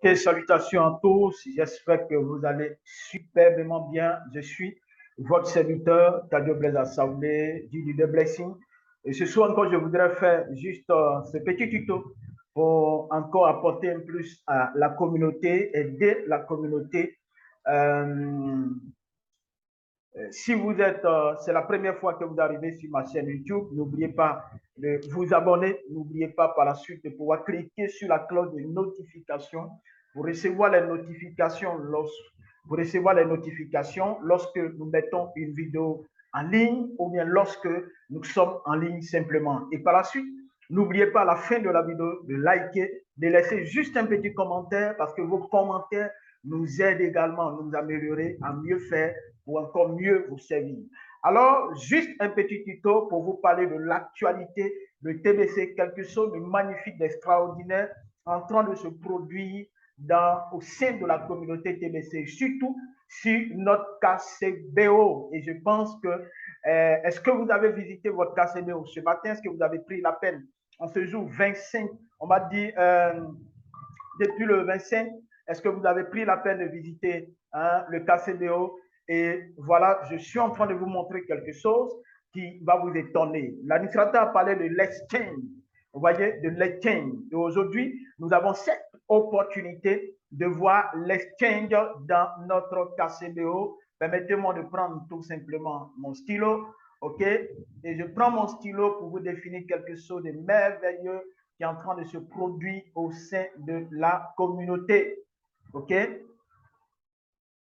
Ok, salutations à tous. J'espère que vous allez superbement bien. Je suis votre serviteur, Tadio Blaise Assaoulé, du leader Blessing. Et ce soir encore, je voudrais faire juste ce petit tuto pour encore apporter un plus à la communauté, aider la communauté. Euh, Si vous êtes, c'est la première fois que vous arrivez sur ma chaîne YouTube, n'oubliez pas de vous abonner. N'oubliez pas par la suite de pouvoir cliquer sur la cloche de notification pour recevoir les notifications lorsque nous mettons une vidéo en ligne ou bien lorsque nous sommes en ligne simplement. Et par la suite, n'oubliez pas à la fin de la vidéo de liker, de laisser juste un petit commentaire parce que vos commentaires nous aident également à nous améliorer, à mieux faire pour encore mieux vous servir. Alors, juste un petit tuto pour vous parler de l'actualité de TBC, quelque chose de magnifique, d'extraordinaire en train de se produire au sein de la communauté TBC, surtout sur notre KCBO. Et je pense que, est-ce que vous avez visité votre KCBO ce matin? Est-ce que vous avez pris la peine? En ce jour 25, on m'a dit depuis le 25, est-ce que vous avez pris la peine de visiter le KCBO? Et voilà, je suis en train de vous montrer quelque chose qui va vous étonner. L'administrateur a parlé de l'exchange, vous voyez, de l'exchange. Et aujourd'hui, nous avons cette opportunité de voir l'exchange dans notre KCBO. Permettez-moi de prendre tout simplement mon stylo, ok? Et je prends mon stylo pour vous définir quelque chose de merveilleux qui est en train de se produire au sein de la communauté. OK?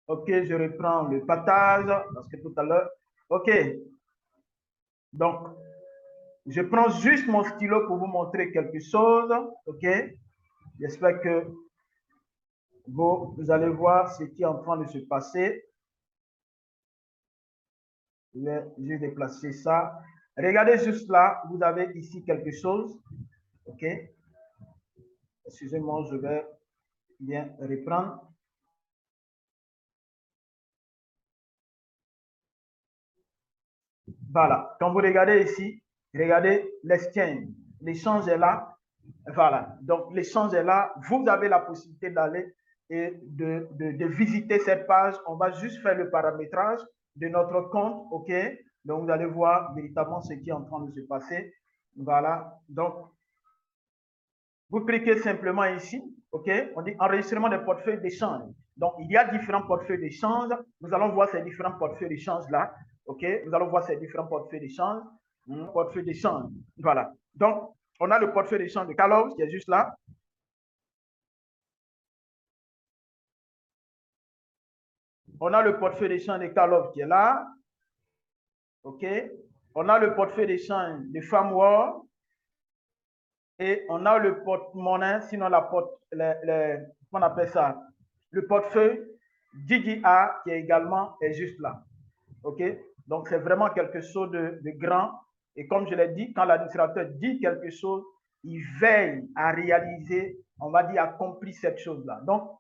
OK, je reprends le partage parce que tout à l'heure. OK. Donc, je prends juste mon stylo pour vous montrer quelque chose. OK? J'espère que vous allez voir ce qui est en train de se passer. Je vais juste déplacer ça. Regardez juste là, vous avez ici quelque chose. OK? Excusez-moi, je vais bien reprendre. Voilà. Quand vous regardez ici, regardez l'exchange. L'échange est là. Voilà. Donc, l'échange est là. Vous avez la possibilité d'aller et de visiter cette page. On va juste faire le paramétrage de notre compte. OK? Donc, vous allez voir véritablement ce qui est en train de se passer. Voilà. Donc, vous cliquez simplement ici. OK? On dit enregistrement des portefeuilles d'échange. Donc, il y a différents portefeuilles d'échange. Nous allons voir ces différents portefeuilles d'échange là. OK? Nous allons voir ces différents portefeuilles d'échange. Portefeuille d'échange. Voilà. Donc, on a le portefeuille d'échange de Carlos qui est juste là. On a le portefeuille d'échange de Carlos qui est là. OK? On a le portefeuille d'échange de FarmWar. Et on a le porte-monnaie, sinon on appelle ça, le portefeuille DJA qui est également est juste là. OK? Donc, c'est vraiment quelque chose de grand. Et comme je l'ai dit, quand l'administrateur dit quelque chose, il veille à réaliser, on va dire, accomplir cette chose-là. Donc,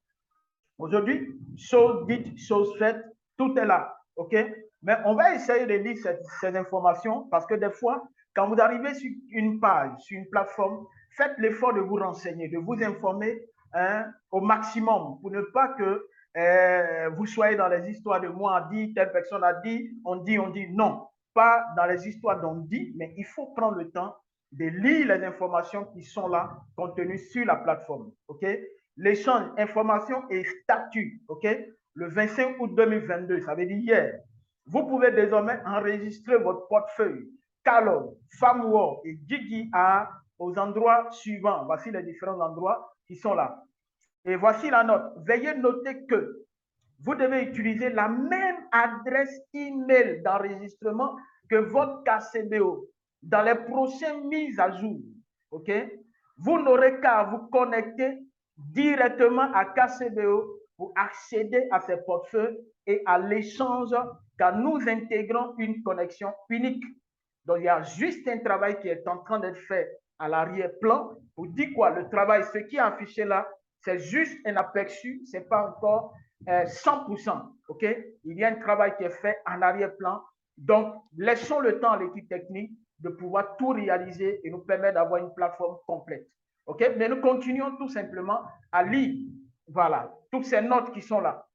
aujourd'hui, chose dite, chose faite, tout est là. OK? Mais on va essayer de lire ces informations parce que des fois, quand vous arrivez sur une page, sur une plateforme, faites l'effort de vous renseigner, de vous informer au maximum pour ne pas que vous soyez dans les histoires de moi a dit, telle personne a dit, on dit, on dit. Non, pas dans les histoires d'on dit, mais il faut prendre le temps de lire les informations qui sont là, contenues sur la plateforme. OK? L'échange information et statut, OK? Le 25 août 2022, ça veut dire hier. Vous pouvez désormais enregistrer votre portefeuille Carlo, FarmWar et GGA aux endroits suivants. Voici les différents endroits qui sont là. Et voici la note. Veuillez noter que vous devez utiliser la même adresse email d'enregistrement que votre KCBO dans les prochaines mises à jour. OK? Vous n'aurez qu'à vous connecter directement à KCBO pour accéder à ces portefeuilles et à l'échange car nous intégrons une connexion unique. Donc, il y a juste un travail qui est en train d'être fait à l'arrière-plan pour dire quoi? Le travail, ce qui est affiché là, c'est juste un aperçu, ce n'est pas encore 100%. OK? Il y a un travail qui est fait en arrière-plan. Donc, laissons le temps à l'équipe technique de pouvoir tout réaliser et nous permettre d'avoir une plateforme complète. OK? Mais nous continuons tout simplement à lire Voilà, toutes ces notes qui sont là.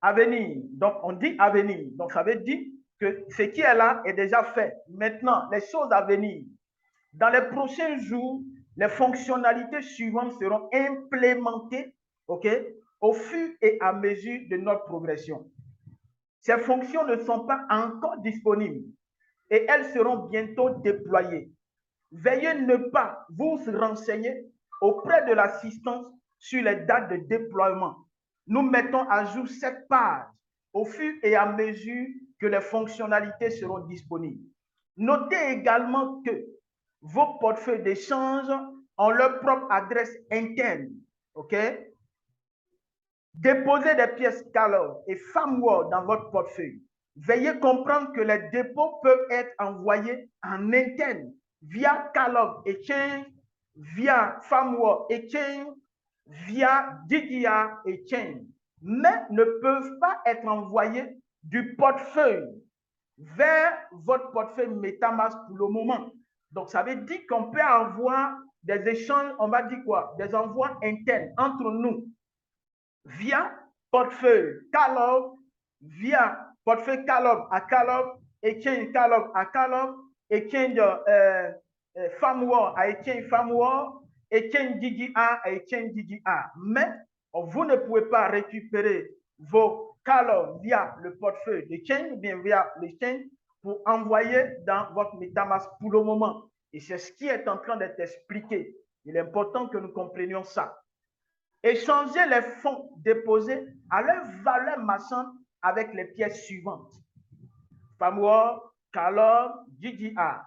À venir, donc on dit à venir. Donc ça veut dire que ce qui est là est déjà fait. Maintenant, les choses à venir. Dans les prochains jours, les fonctionnalités suivantes seront implémentées, OK, au fur et à mesure de notre progression. Ces fonctions ne sont pas encore disponibles et elles seront bientôt déployées. Veuillez ne pas vous renseigner auprès de l'assistance sur les dates de déploiement. Nous mettons à jour cette page au fur et à mesure que les fonctionnalités seront disponibles. Notez également que vos portefeuilles d'échange ont leur propre adresse interne. OK? Déposez des pièces Calor et FAMWORD dans votre portefeuille. Veuillez comprendre que les dépôts peuvent être envoyés en interne via Calor Exchange, via FAMWORD Exchange, via DDR Exchange, mais ne peuvent pas être envoyés du portefeuille vers votre portefeuille MetaMask pour le moment. Donc, ça veut dire qu'on peut avoir des échanges, on va dire quoi? Des envois internes entre nous via portefeuille Calor, via portefeuille Calor à Calor, exchange Calor à Calor, exchange FAMWORD à exchange FAMWORD, exchange DDR à exchange DDR. Mais vous ne pouvez pas récupérer vos Calor via le portefeuille d'exchange ou bien via l'exchange pour envoyer dans votre MetaMask pour le moment. Et c'est ce qui est en train d'être expliqué. Il est important que nous comprenions ça. Échanger les fonds déposés à leur valeur marchande avec les pièces suivantes. FAMWORD, Calor, DDR.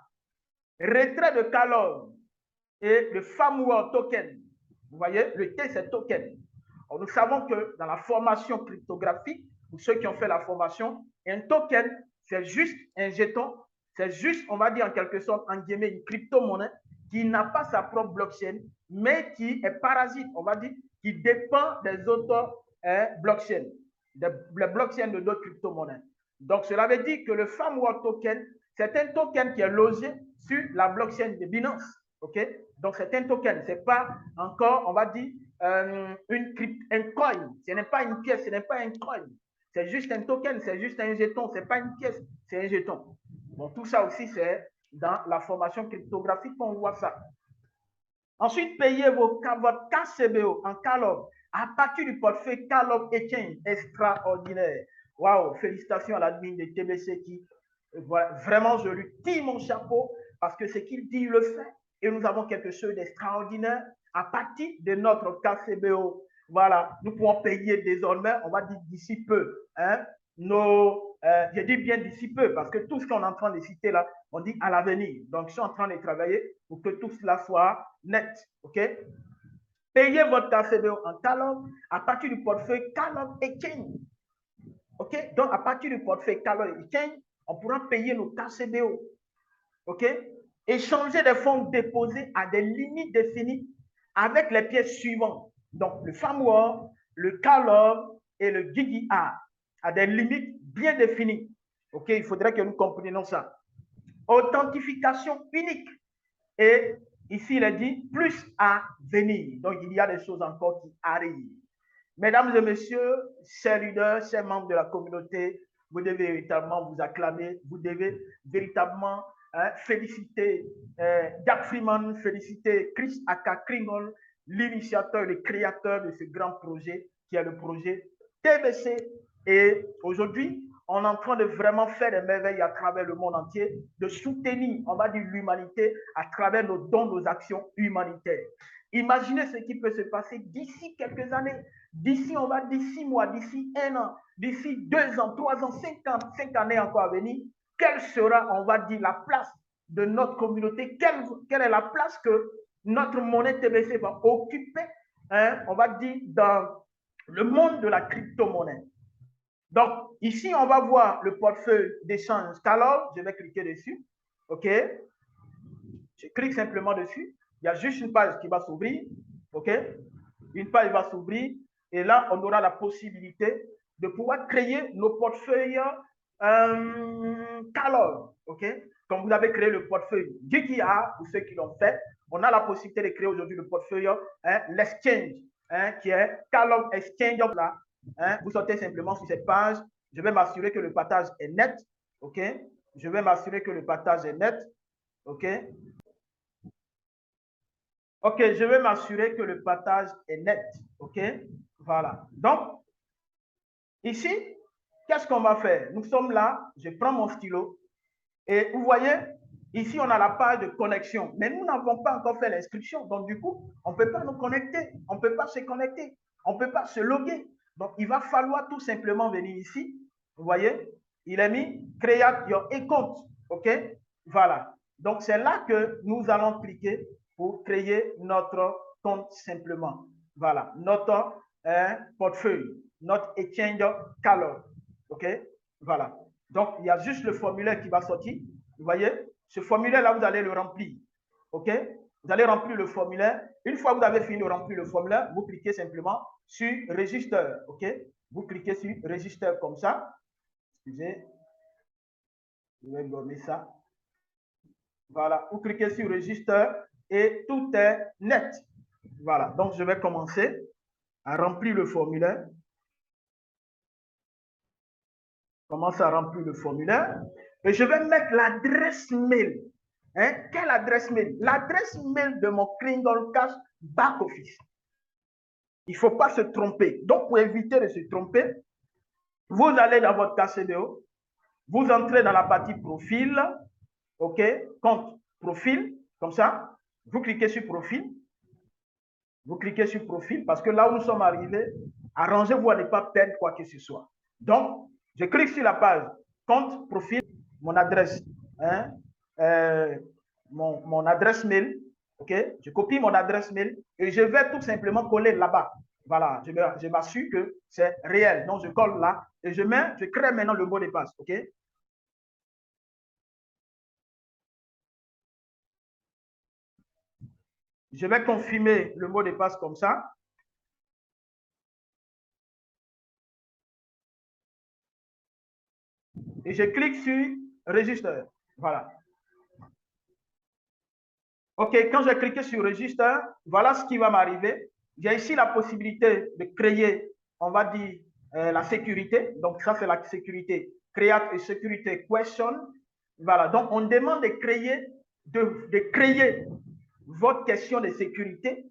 Retrait de Calor et le FAMWORD token. Vous voyez, le T, c'est token. Alors, nous savons que dans la formation cryptographique, pour ceux qui ont fait la formation, un token, c'est juste un jeton, c'est juste, on va dire en quelque sorte, en guillemets, une crypto-monnaie qui n'a pas sa propre blockchain, mais qui est parasite, on va dire, qui dépend des autres blockchains, les blockchains de d'autres crypto-monnaies. Donc, cela veut dire que le FAMWORD token, c'est un token qui est logé sur la blockchain de Binance. OK? Donc, c'est un token. Ce n'est pas encore, on va dire, un coin. Ce n'est pas une pièce, ce n'est pas un coin. C'est juste un token, c'est juste un jeton. Ce n'est pas une pièce, c'est un jeton. Bon, tout ça aussi, c'est dans la formation cryptographique qu'on voit ça. Ensuite, payez votre KCBO en Calor à partir du portefeuille Calor Exchange extraordinaire. Waouh, félicitations à l'admin de TBC qui, vraiment, je lui tire mon chapeau parce que ce qu'il dit, il le fait. Et nous avons quelque chose d'extraordinaire à partir de notre KCBO. Voilà, nous pouvons payer désormais, on va dire d'ici peu, hein, je dis bien d'ici peu parce que tout ce qu'on est en train de citer là, on dit à l'avenir. Donc, je suis en train de travailler pour que tout cela soit net. OK? Payez votre KCBO en Calor à partir du portefeuille Calor Exchange. OK? Donc, à partir du portefeuille Calor Exchange, on pourra payer nos KCBO. OK? Échanger des fonds déposés à des limites définies avec les pièces suivantes. Donc, le FAMWORD, le Calor et le DDR à des limites bien définies. OK? Il faudrait que nous comprenions ça. Authentification unique. Et ici, il est dit plus à venir. Donc, il y a des choses encore qui arrivent. Mesdames et messieurs, chers leaders, chers membres de la communauté, vous devez véritablement vous acclamer, vous devez véritablement féliciter Jack Freeman, féliciter Chris Aka Kringle, l'initiateur et le créateur de ce grand projet qui est le projet TBC. Et aujourd'hui, on est en train de vraiment faire des merveilles à travers le monde entier, de soutenir, on va dire, l'humanité à travers nos dons, nos actions humanitaires. Imaginez ce qui peut se passer d'ici quelques années, d'ici, on va dire 6 mois, d'ici 1 an, d'ici 2 ans, 3 ans, 5 années encore à venir. Quelle sera, on va dire, la place de notre communauté? Quelle est la place que notre monnaie TBC va occuper, hein, on va dire, dans le monde de la crypto-monnaie? Donc, ici, on va voir le portefeuille d'échange Calor. Je vais cliquer dessus. OK? Je clique simplement dessus. Il y a juste une page qui va s'ouvrir. OK? Une page va s'ouvrir. Et là, on aura la possibilité de pouvoir créer nos portefeuilles Calor. OK? Comme vous avez créé le portefeuille GTR, pour ceux qui l'ont fait, on a la possibilité de créer aujourd'hui le portefeuille l'exchange hein, qui est Calov Exchange là. Hein, vous sortez simplement sur cette page. Je vais m'assurer que le partage est net. OK? Je vais m'assurer que le partage est net. OK? OK, je vais m'assurer que le partage est net. OK? Voilà. Donc, ici, qu'est-ce qu'on va faire? Nous sommes là. Je prends mon stylo. Et vous voyez, ici, on a la page de connexion. Mais nous n'avons pas encore fait l'inscription. Donc, du coup, on ne peut pas nous connecter. On ne peut pas se connecter. On ne peut pas se loguer. Donc, il va falloir tout simplement venir ici. Vous voyez, il est mis Create your account. OK? Voilà. Donc, c'est là que nous allons cliquer pour créer notre compte simplement. Voilà. Notre portefeuille. Notre exchange Calor. OK? Voilà. Donc, il y a juste le formulaire qui va sortir. Vous voyez, ce formulaire-là, vous allez le remplir. OK? Vous allez remplir le formulaire. Une fois que vous avez fini de remplir le formulaire, vous cliquez simplement sur Register. OK? Vous cliquez sur Register comme ça. Excusez. Je vais gommer ça. Voilà. Vous cliquez sur Register et tout est net. Voilà. Donc, je vais commencer à remplir le formulaire. Commence à remplir le formulaire. Et je vais mettre l'adresse mail. Hein? Quelle adresse mail? L'adresse mail de mon Kringle Cash back office. Il ne faut pas se tromper. Donc, pour éviter de se tromper, vous allez dans votre KCDO, vous entrez dans la partie profil, OK, compte profil, comme ça, vous cliquez sur profil, vous cliquez sur profil, parce que là où nous sommes arrivés, arrangez-vous à ne pas perdre quoi que ce soit. Donc, je clique sur la page compte profil, mon adresse, hein, mon adresse mail, OK, je copie mon adresse mail et je vais tout simplement coller là-bas. Voilà, je m'assure que c'est réel. Donc, je colle là et je crée maintenant le mot de passe, OK? Je vais confirmer le mot de passe comme ça. Et je clique sur Register. Voilà. OK, quand j'ai cliqué sur Register, voilà ce qui va m'arriver. J'ai ici la possibilité de créer, on va dire, la sécurité. Donc, ça, c'est la sécurité. Create a security question. Voilà. Donc, on demande de créer votre question de sécurité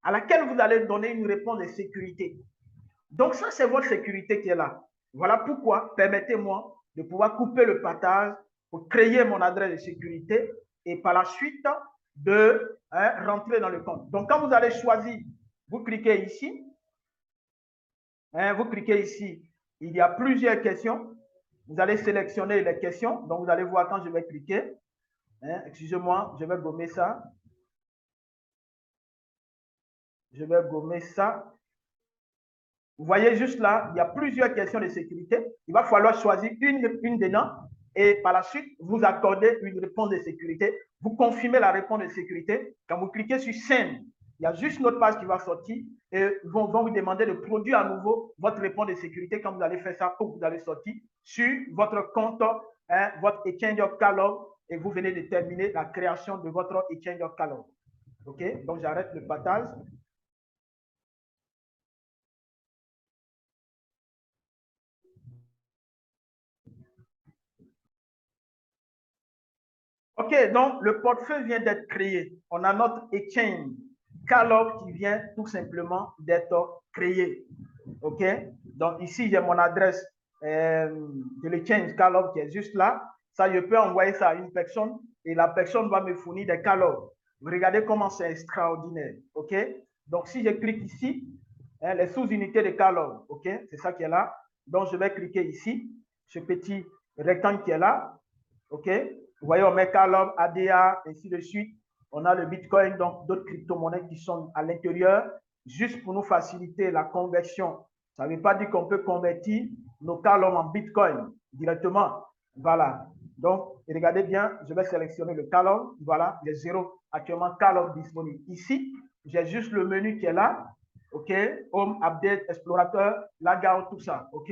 à laquelle vous allez donner une réponse de sécurité. Donc, ça, c'est votre sécurité qui est là. Voilà pourquoi, permettez-moi de pouvoir couper le partage pour créer mon adresse de sécurité et par la suite de rentrer dans le compte. Donc, quand vous allez choisir, vous cliquez ici. Vous cliquez ici. Il y a plusieurs questions. Vous allez sélectionner les questions. Donc, vous allez voir quand je vais cliquer. Excusez-moi, je vais gommer ça. Je vais gommer ça. Vous voyez juste là, il y a plusieurs questions de sécurité. Il va falloir choisir une dedans et par la suite, vous accordez une réponse de sécurité. Vous confirmez la réponse de sécurité. Quand vous cliquez sur Send, il y a juste notre page qui va sortir et vont vous demander de produire à nouveau votre réponse de sécurité quand vous allez faire ça pour que vous allez sortir sur votre compte, votre Exchange Calor et vous venez de terminer la création de votre Exchange Calor. OK? Donc, j'arrête le partage. OK, donc le portefeuille vient d'être créé. On a notre exchange Calor qui vient tout simplement d'être créé. OK, donc ici, j'ai mon adresse de l'exchange Calor qui est juste là. Ça, je peux envoyer ça à une personne et la personne va me fournir des Calor. Vous regardez comment c'est extraordinaire. OK, donc si je clique ici, les sous-unités de Calor, OK, c'est ça qui est là. Donc, je vais cliquer ici, ce petit rectangle qui est là. OK, vous voyez, on met Calor, ADA, ainsi de suite. On a le Bitcoin, donc d'autres crypto-monnaies qui sont à l'intérieur, juste pour nous faciliter la conversion. Ça ne veut pas dire qu'on peut convertir nos Calor en Bitcoin directement. Voilà. Donc, regardez bien, je vais sélectionner le Calor. Voilà, il y a 0 actuellement Calor disponible. Ici, j'ai juste le menu qui est là. OK, Home, Update, Explorateur, Layout, tout ça. OK,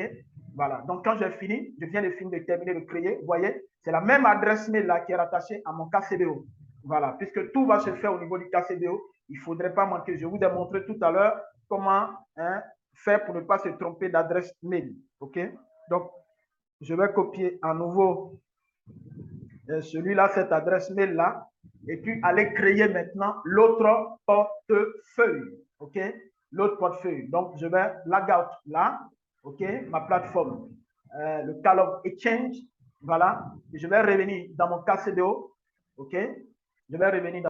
voilà. Donc, quand j'ai fini, je viens de finir de terminer de créer. Vous voyez, c'est la même adresse mail là qui est rattachée à mon KCDO. Voilà, puisque tout va se faire au niveau du KCDO, il ne faudrait pas manquer. Je vous ai montré tout à l'heure comment faire pour ne pas se tromper d'adresse mail. OK? Donc, je vais copier à nouveau celui-là, cette adresse mail-là, et puis aller créer maintenant l'autre portefeuille. OK? L'autre portefeuille. Donc, je vais log out là. OK? Ma plateforme, le Calov Exchange. Voilà. Et je vais revenir dans mon KCDO. OK? Je vais revenir dans.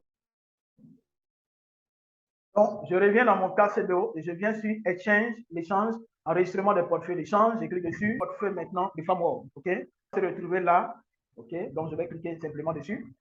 Donc, je reviens dans mon KCDO et je viens sur Exchange, l'échange, enregistrement des portefeuilles d'échange. Je clique dessus. Portefeuille maintenant de FarmWorld. OK? Se retrouver là. OK? Donc, je vais cliquer simplement dessus.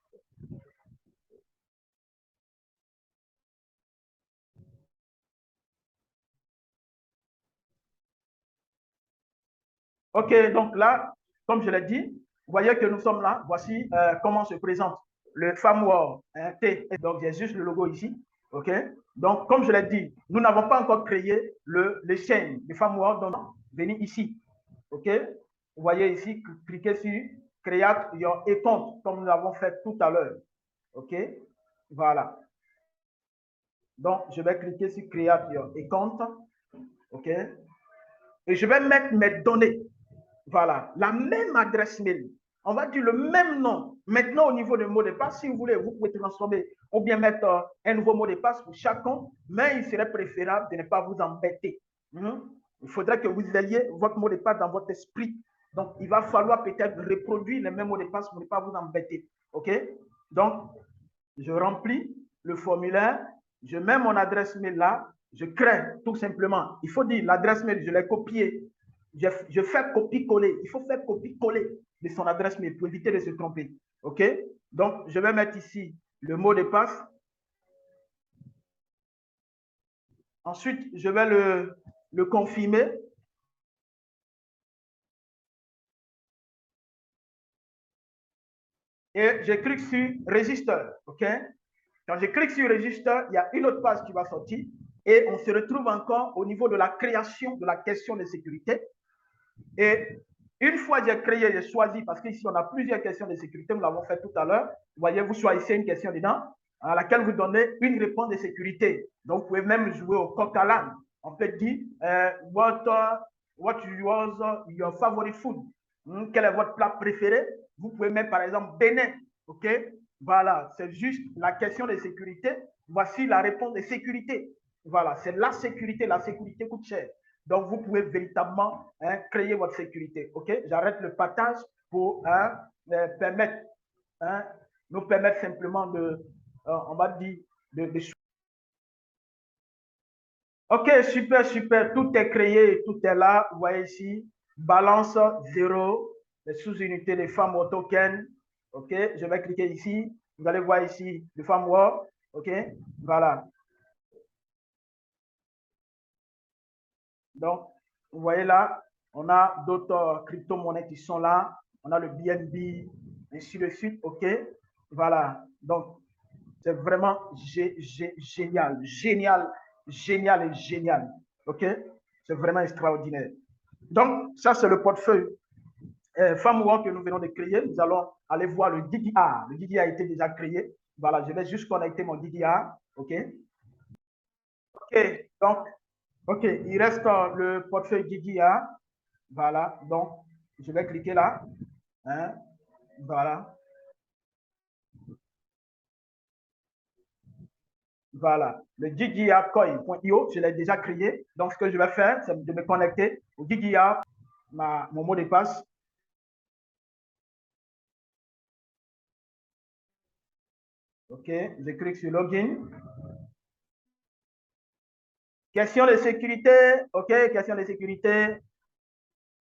OK, donc là, comme je l'ai dit, vous voyez que nous sommes là. Voici comment se présente le FarmWorld T. Donc, j'ai juste le logo ici. OK, donc, comme je l'ai dit, nous n'avons pas encore créé les chaînes de FarmWorld. Donc, venez ici. OK, vous voyez ici, cliquez sur Create Your Account, comme nous l'avons fait tout à l'heure. OK, voilà. Donc, je vais cliquer sur Create Your Account. OK, et je vais mettre mes données. Voilà, la même adresse mail. On va dire le même nom. Maintenant, au niveau du mot de passe, si vous voulez, vous pouvez transformer ou bien mettre un nouveau mot de passe pour chaque compte, mais il serait préférable de ne pas vous embêter. Il faudrait que vous ayez votre mot de passe dans votre esprit. Donc, il va falloir peut-être reproduire les mêmes mots de passe pour ne pas vous embêter. OK? Donc, je remplis le formulaire, je mets mon adresse mail là, je crée tout simplement. Il faut dire l'adresse mail, je l'ai copiée. Je fais copier-coller. Il faut faire copier-coller de son adresse mail pour éviter de se tromper. OK? Donc, je vais mettre ici le mot de passe. Ensuite, je vais le confirmer. Et je clique sur Register. OK? Quand je clique sur Register, il y a une autre page qui va sortir. Et on se retrouve encore au niveau de la création de la question de sécurité. Et une fois que j'ai créé, j'ai choisi, parce qu'ici, on a plusieurs questions de sécurité, nous l'avons fait tout à l'heure. Vous voyez, vous choisissez une question dedans, à laquelle vous donnez une réponse de sécurité. Donc, vous pouvez même jouer au coq à l'âne. On peut dire, what was your favorite food? Quel est votre plat préféré? Vous pouvez même, par exemple, Bénin. OK? Voilà, c'est juste la question de sécurité. Voici la réponse de sécurité. Voilà, c'est la sécurité. La sécurité coûte cher. Donc, vous pouvez véritablement créer votre sécurité. OK? J'arrête le partage pour permettre, nous permettre simplement on va dire, de. OK, super, super. Tout est créé, tout est là. Vous voyez ici, balance 0, les sous-unités des femmes au token. OK, je vais cliquer ici. Vous allez voir ici, les femmes world. OK, voilà. Donc, vous voyez là, on a d'autres crypto-monnaies qui sont là. On a le BNB, ainsi de suite. OK, voilà. Donc, c'est vraiment génial, génial, génial et génial. OK, c'est vraiment extraordinaire. Donc, ça, c'est le portefeuille FarmWorld que nous venons de créer. Nous allons aller voir le DDR. Le DDR a été déjà créé. Voilà, je vais juste connecter mon DDR. OK. OK, donc, OK, il reste le portefeuille DDR. Voilà, donc, je vais cliquer là. Voilà. Voilà, le GigiaCoin.io, je l'ai déjà créé. Donc, ce que je vais faire, c'est de me connecter au Gigia, mon mot de passe. OK, je clique sur Login. Question de sécurité. OK, question de sécurité.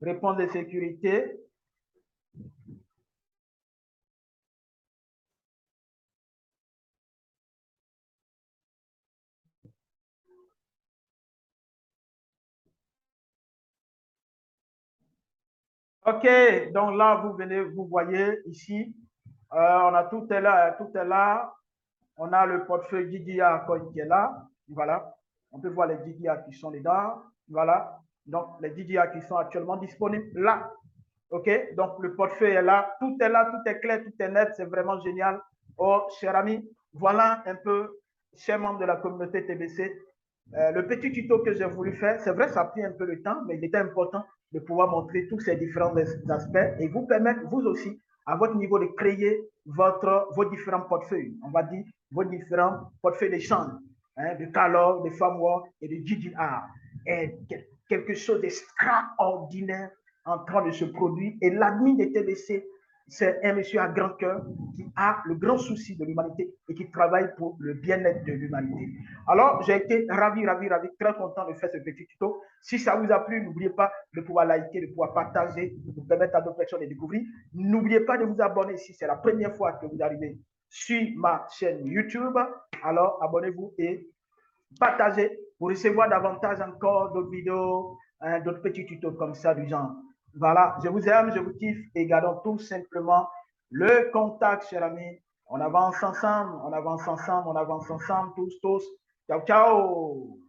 Réponse de sécurité. OK, donc là, vous voyez ici, on a tout est là, tout est là. On a le portefeuille Gigia Coin qui est là. Voilà, on peut voir les Gigia qui sont dedans. Voilà, donc les Gigia qui sont actuellement disponibles là. OK, donc le portefeuille est là, tout est clair, tout est net, c'est vraiment génial. Oh, cher ami, voilà un peu, chers membres de la communauté TBC, Le petit tuto que j'ai voulu faire, c'est vrai, ça a pris un peu de temps, mais il était important de pouvoir montrer tous ces différents aspects et vous permettre, vous aussi, à votre niveau, de créer vos différents portefeuilles. On va dire vos différents portefeuilles d'échange, hein, de Calor, de FAMWORK et de GDR. Et quelque chose d'extraordinaire en train de se produire. Et l'admin de TBC, c'est un monsieur à grand cœur qui a le grand souci de l'humanité et qui travaille pour le bien-être de l'humanité. Alors, j'ai été ravi, très content de faire ce petit tuto. Si ça vous a plu, n'oubliez pas de pouvoir liker, de pouvoir partager, de permettre à d'autres personnes de découvrir. N'oubliez pas de vous abonner si c'est la première fois que vous arrivez sur ma chaîne YouTube. Alors, abonnez-vous et partagez pour recevoir davantage encore d'autres vidéos, hein, d'autres petits tutos comme ça du genre. Voilà, je vous aime, je vous kiffe et gardons tout simplement le contact, chers amis. On avance ensemble, on avance ensemble, on avance ensemble, tous. Ciao, ciao.